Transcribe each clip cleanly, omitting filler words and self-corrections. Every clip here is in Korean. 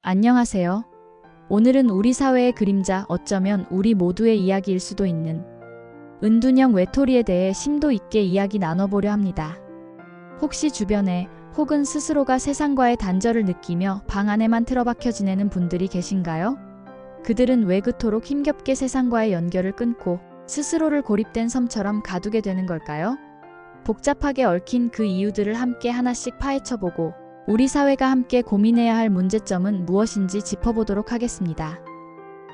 안녕하세요. 오늘은 우리 사회의 그림자, 어쩌면 우리 모두의 이야기일 수도 있는 은둔형 외톨이에 대해 심도 있게 이야기 나눠보려 합니다. 혹시 주변에 혹은 스스로가 세상과의 단절을 느끼며 방 안에만 틀어박혀 지내는 분들이 계신가요? 그들은 왜 그토록 힘겹게 세상과의 연결을 끊고 스스로를 고립된 섬처럼 가두게 되는 걸까요? 복잡하게 얽힌 그 이유들을 함께 하나씩 파헤쳐보고 우리 사회가 함께 고민해야 할 문제점은 무엇인지 짚어보도록 하겠습니다.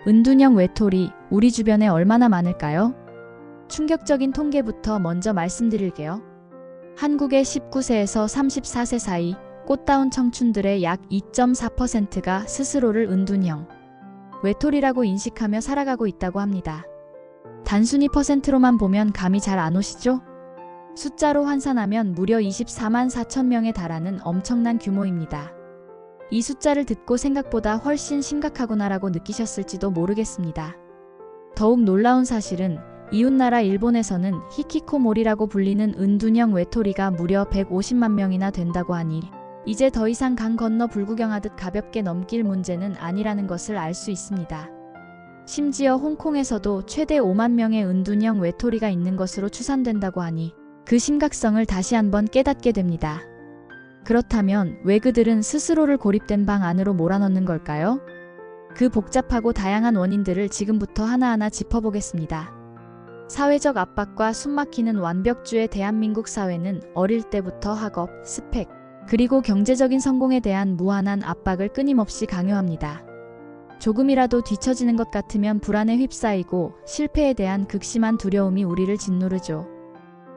은둔형 외톨이, 우리 주변에 얼마나 많을까요? 충격적인 통계부터 먼저 말씀드릴게요. 한국의 19세에서 34세 사이 꽃다운 청춘들의 약 2.4%가 스스로를 은둔형 외톨이라고 인식하며 살아가고 있다고 합니다. 단순히 퍼센트로만 보면 감이 잘 안 오시죠? 숫자로 환산하면 무려 24만 4천 명에 달하는 엄청난 규모입니다. 이 숫자를 듣고 생각보다 훨씬 심각하구나라고 느끼셨을지도 모르겠습니다. 더욱 놀라운 사실은 이웃나라 일본에서는 히키코모리라고 불리는 은둔형 외톨이가 무려 150만 명이나 된다고 하니 이제 더 이상 강 건너 불구경하듯 가볍게 넘길 문제는 아니라는 것을 알 수 있습니다. 심지어 홍콩에서도 최대 5만 명의 은둔형 외톨이가 있는 것으로 추산된다고 하니 그 심각성을 다시 한번 깨닫게 됩니다. 그렇다면 왜 그들은 스스로를 고립된 방 안으로 몰아넣는 걸까요? 그 복잡하고 다양한 원인들을 지금부터 하나하나 짚어보겠습니다. 사회적 압박과 숨막히는 완벽주의 대한민국 사회는 어릴 때부터 학업, 스펙, 그리고 경제적인 성공에 대한 무한한 압박을 끊임없이 강요합니다. 조금이라도 뒤처지는 것 같으면 불안에 휩싸이고 실패에 대한 극심한 두려움이 우리를 짓누르죠.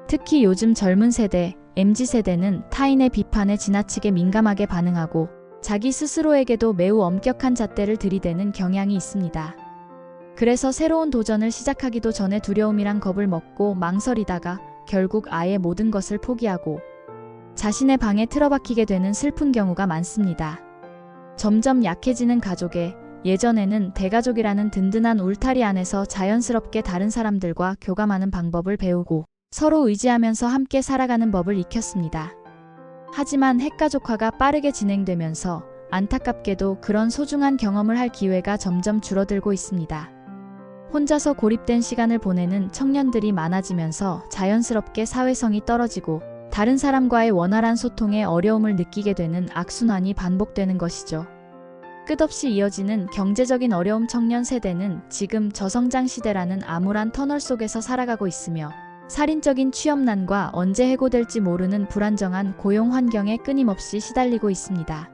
특히 요즘 젊은 세대, MZ세대는 타인의 비판에 지나치게 민감하게 반응하고 자기 스스로에게도 매우 엄격한 잣대를 들이대는 경향이 있습니다. 그래서 새로운 도전을 시작하기도 전에 두려움이란 겁을 먹고 망설이다가 결국 아예 모든 것을 포기하고 자신의 방에 틀어박히게 되는 슬픈 경우가 많습니다. 점점 약해지는 가족에 예전에는 대가족이라는 든든한 울타리 안에서 자연스럽게 다른 사람들과 교감하는 방법을 배우고 서로 의지하면서 함께 살아가는 법을 익혔습니다. 하지만 핵가족화가 빠르게 진행되면서 안타깝게도 그런 소중한 경험을 할 기회가 점점 줄어들고 있습니다. 혼자서 고립된 시간을 보내는 청년들이 많아지면서 자연스럽게 사회성이 떨어지고 다른 사람과의 원활한 소통에 어려움을 느끼게 되는 악순환이 반복되는 것이죠. 끝없이 이어지는 경제적인 어려움. 청년 세대는 지금 저성장 시대라는 암울한 터널 속에서 살아가고 있으며 살인적인 취업난과 언제 해고될지 모르는 불안정한 고용 환경에 끊임없이 시달리고 있습니다.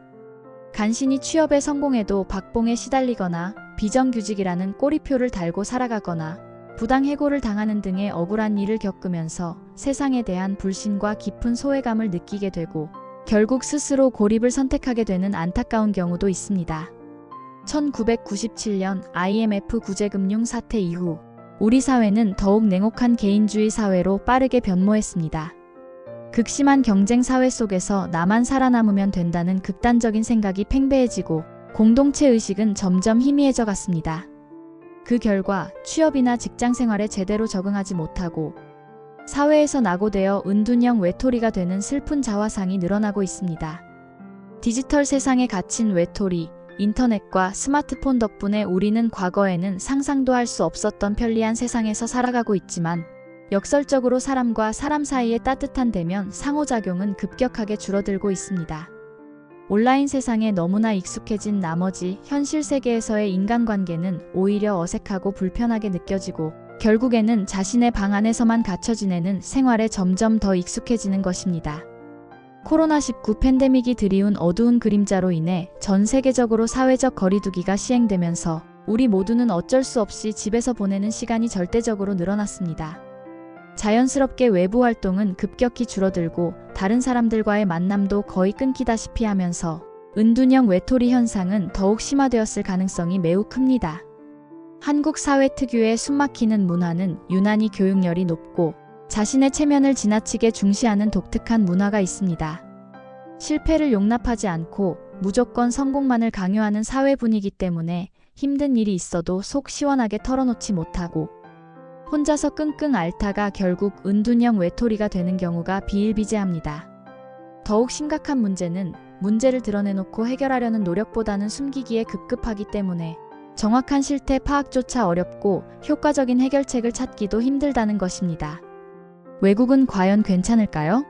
간신히 취업에 성공해도 박봉에 시달리거나 비정규직이라는 꼬리표를 달고 살아가거나 부당 해고를 당하는 등의 억울한 일을 겪으면서 세상에 대한 불신과 깊은 소외감을 느끼게 되고 결국 스스로 고립을 선택하게 되는 안타까운 경우도 있습니다. 1997년 IMF 구제금융 사태 이후 우리 사회는 더욱 냉혹한 개인주의 사회로 빠르게 변모했습니다. 극심한 경쟁 사회 속에서 나만 살아남으면 된다는 극단적인 생각이 팽배해지고 공동체 의식은 점점 희미해져 갔습니다. 그 결과 취업이나 직장 생활에 제대로 적응하지 못하고 사회에서 낙오되어 은둔형 외톨이가 되는 슬픈 자화상이 늘어나고 있습니다. 디지털 세상에 갇힌 외톨이, 인터넷과 스마트폰 덕분에 우리는 과거에는 상상도 할 수 없었던 편리한 세상에서 살아가고 있지만 역설적으로 사람과 사람 사이의 따뜻한 대면, 상호작용은 급격하게 줄어들고 있습니다. 온라인 세상에 너무나 익숙해진 나머지 현실 세계에서의 인간관계는 오히려 어색하고 불편하게 느껴지고 결국에는 자신의 방 안에서만 갇혀 지내는 생활에 점점 더 익숙해지는 것입니다. 코로나19 팬데믹이 들이운 어두운 그림자로 인해 전 세계적으로 사회적 거리두기가 시행되면서 우리 모두는 어쩔 수 없이 집에서 보내는 시간이 절대적으로 늘어났습니다. 자연스럽게 외부 활동은 급격히 줄어들고 다른 사람들과의 만남도 거의 끊기다시피 하면서 은둔형 외톨이 현상은 더욱 심화되었을 가능성이 매우 큽니다. 한국 사회 특유의 숨막히는 문화는 유난히 교육열이 높고 자신의 체면을 지나치게 중시하는 독특한 문화가 있습니다. 실패를 용납하지 않고 무조건 성공만을 강요하는 사회 분위기 때문에 힘든 일이 있어도 속 시원하게 털어놓지 못하고 혼자서 끙끙 앓다가 결국 은둔형 외톨이가 되는 경우가 비일비재합니다. 더욱 심각한 문제는 문제를 드러내놓고 해결하려는 노력보다는 숨기기에 급급하기 때문에 정확한 실태 파악조차 어렵고 효과적인 해결책을 찾기도 힘들다는 것입니다. 외국은 과연 괜찮을까요?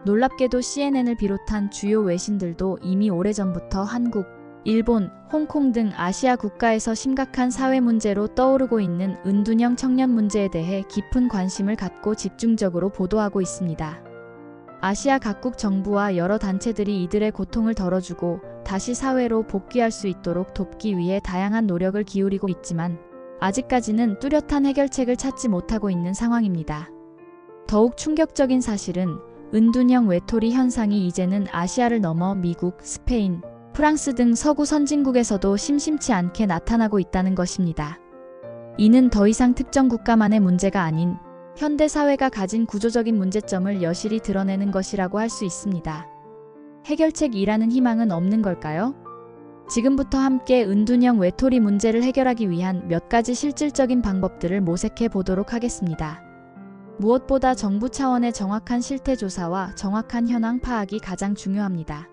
놀랍게도 CNN을 비롯한 주요 외신들도 이미 오래전부터 한국, 일본, 홍콩 등 아시아 국가에서 심각한 사회 문제로 떠오르고 있는 은둔형 청년 문제에 대해 깊은 관심을 갖고 집중적으로 보도하고 있습니다. 아시아 각국 정부와 여러 단체들이 이들의 고통을 덜어주고 다시 사회로 복귀할 수 있도록 돕기 위해 다양한 노력을 기울이고 있지만 아직까지는 뚜렷한 해결책을 찾지 못하고 있는 상황입니다. 더욱 충격적인 사실은 은둔형 외톨이 현상이 이제는 아시아를 넘어 미국, 스페인, 프랑스 등 서구 선진국에서도 심심치 않게 나타나고 있다는 것입니다. 이는 더 이상 특정 국가만의 문제가 아닌 현대 사회가 가진 구조적인 문제점을 여실히 드러내는 것이라고 할 수 있습니다. 해결책이라는 희망은 없는 걸까요? 지금부터 함께 은둔형 외톨이 문제를 해결하기 위한 몇 가지 실질적인 방법들을 모색해 보도록 하겠습니다. 무엇보다 정부 차원의 정확한 실태 조사와 정확한 현황 파악이 가장 중요합니다.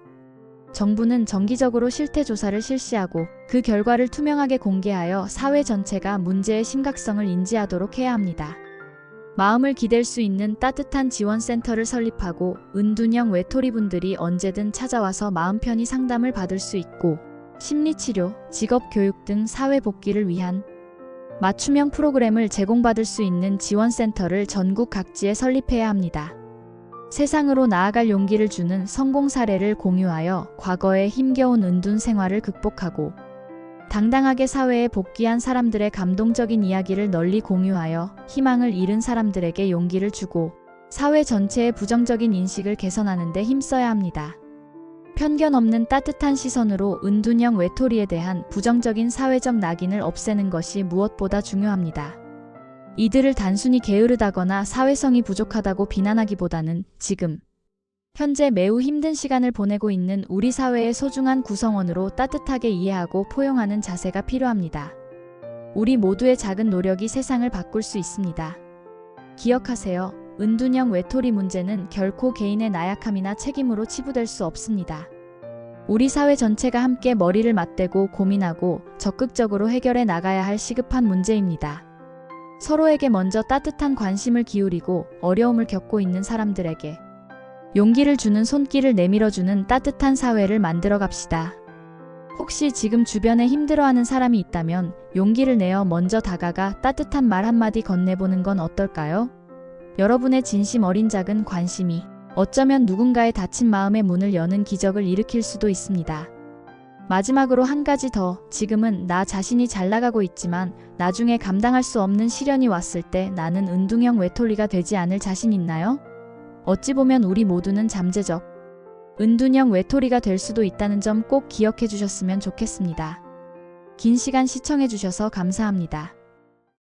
정부는 정기적으로 실태 조사를 실시하고 그 결과를 투명하게 공개하여 사회 전체가 문제의 심각성을 인지하도록 해야 합니다. 마음을 기댈 수 있는 따뜻한 지원센터를 설립하고 은둔형 외톨이분들이 언제든 찾아와서 마음 편히 상담을 받을 수 있고 심리치료, 직업교육 등 사회 복귀를 위한 맞춤형 프로그램을 제공받을 수 있는 지원센터를 전국 각지에 설립해야 합니다. 세상으로 나아갈 용기를 주는 성공 사례를 공유하여 과거의 힘겨운 은둔 생활을 극복하고 당당하게 사회에 복귀한 사람들의 감동적인 이야기를 널리 공유하여 희망을 잃은 사람들에게 용기를 주고 사회 전체의 부정적인 인식을 개선하는 데 힘써야 합니다. 편견 없는 따뜻한 시선으로 은둔형 외톨이에 대한 부정적인 사회적 낙인을 없애는 것이 무엇보다 중요합니다. 이들을 단순히 게으르다거나 사회성이 부족하다고 비난하기보다는 지금 현재 매우 힘든 시간을 보내고 있는 우리 사회의 소중한 구성원으로 따뜻하게 이해하고 포용하는 자세가 필요합니다. 우리 모두의 작은 노력이 세상을 바꿀 수 있습니다. 기억하세요. 은둔형 외톨이 문제는 결코 개인의 나약함이나 책임으로 치부될 수 없습니다. 우리 사회 전체가 함께 머리를 맞대고 고민하고 적극적으로 해결해 나가야 할 시급한 문제입니다. 서로에게 먼저 따뜻한 관심을 기울이고 어려움을 겪고 있는 사람들에게 용기를 주는 손길을 내밀어주는 따뜻한 사회를 만들어 갑시다. 혹시 지금 주변에 힘들어하는 사람이 있다면 용기를 내어 먼저 다가가 따뜻한 말 한마디 건네보는 건 어떨까요? 여러분의 진심 어린 작은 관심이 어쩌면 누군가의 다친 마음의 문을 여는 기적을 일으킬 수도 있습니다. 마지막으로 한 가지 더, 지금은 나 자신이 잘 나가고 있지만 나중에 감당할 수 없는 시련이 왔을 때 나는 은둔형 외톨이가 되지 않을 자신 있나요? 어찌 보면 우리 모두는 잠재적 은둔형 외톨이가 될 수도 있다는 점 꼭 기억해 주셨으면 좋겠습니다. 긴 시간 시청해 주셔서 감사합니다.